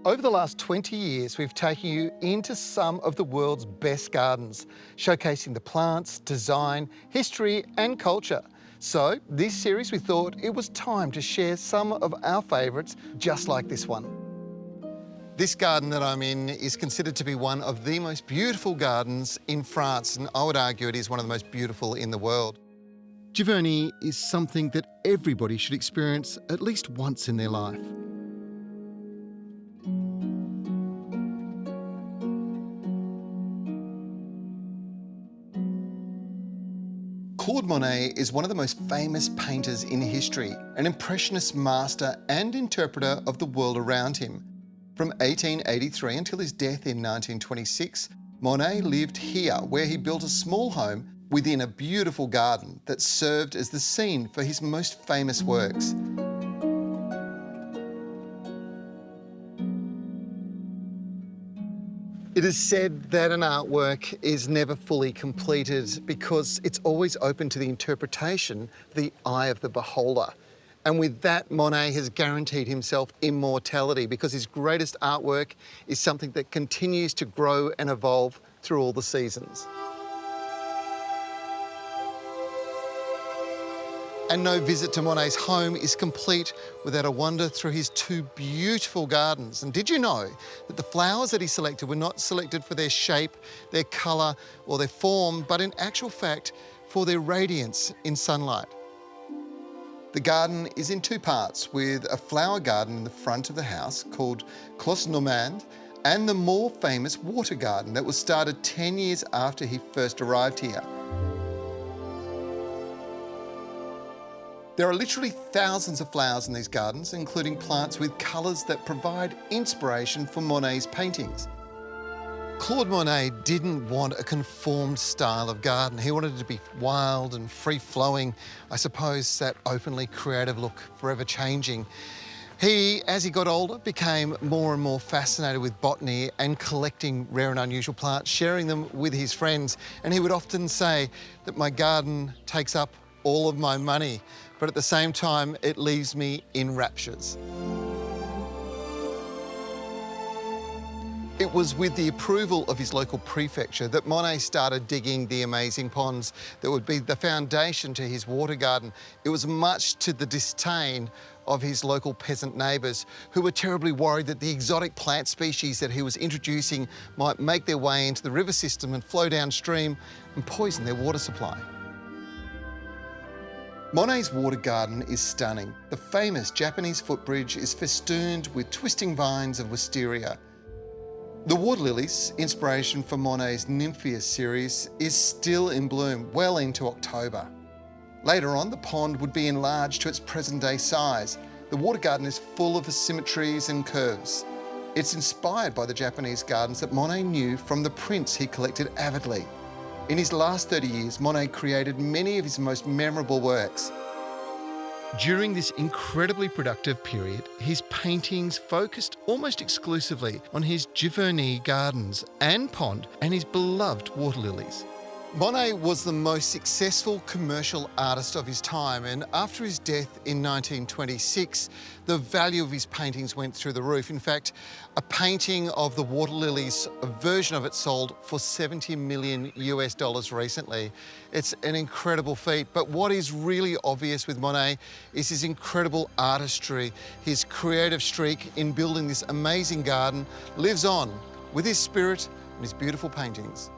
Over the last 20 years, we've taken you into some of the world's best gardens, showcasing the plants, design, history and culture. So this series, we thought it was time to share some of our favourites just like this one. This garden that I'm in is considered to be one of the most beautiful gardens in France, and I would argue it is one of the most beautiful in the world. Giverny is something that everybody should experience at least once in their life. Claude Monet is one of the most famous painters in history, an impressionist master and interpreter of the world around him. From 1883 until his death in 1926, Monet lived here, where he built a small home within a beautiful garden that served as the scene for his most famous works. It is said that an artwork is never fully completed because it's always open to the interpretation, the eye of the beholder. And with that, Monet has guaranteed himself immortality because his greatest artwork is something that continues to grow and evolve through all the seasons. And no visit to Monet's home is complete without a wander through his two beautiful gardens. And did you know that the flowers that he selected were not selected for their shape, their colour or their form, but in actual fact for their radiance in sunlight? The garden is in two parts, with a flower garden in the front of the house called Claude Monet and the more famous water garden that was started 10 years after he first arrived here. There are literally thousands of flowers in these gardens, including plants with colours that provide inspiration for Monet's paintings. Claude Monet didn't want a conformed style of garden. He wanted it to be wild and free-flowing. I suppose that openly creative look, forever changing. He, as he got older, became more and more fascinated with botany and collecting rare and unusual plants, sharing them with his friends. And he would often say that my garden takes up all of my money, but at the same time, it leaves me in raptures. It was with the approval of his local prefecture that Monet started digging the amazing ponds that would be the foundation to his water garden. It was much to the disdain of his local peasant neighbours, who were terribly worried that the exotic plant species that he was introducing might make their way into the river system and flow downstream and poison their water supply. Monet's water garden is stunning. The famous Japanese footbridge is festooned with twisting vines of wisteria. The water lilies, inspiration for Monet's Nymphaeus series, is still in bloom well into October. Later on, the pond would be enlarged to its present-day size. The water garden is full of symmetries and curves. It's inspired by the Japanese gardens that Monet knew from the prints he collected avidly. In his last 30 years, Monet created many of his most memorable works. During this incredibly productive period, his paintings focused almost exclusively on his Giverny gardens and pond and his beloved water lilies. Monet was the most successful commercial artist of his time, and after his death in 1926, the value of his paintings went through the roof. In fact, a painting of the water lilies, a version of it, sold for $70 million recently. It's an incredible feat, but what is really obvious with Monet is his incredible artistry. His creative streak in building this amazing garden lives on with his spirit and his beautiful paintings.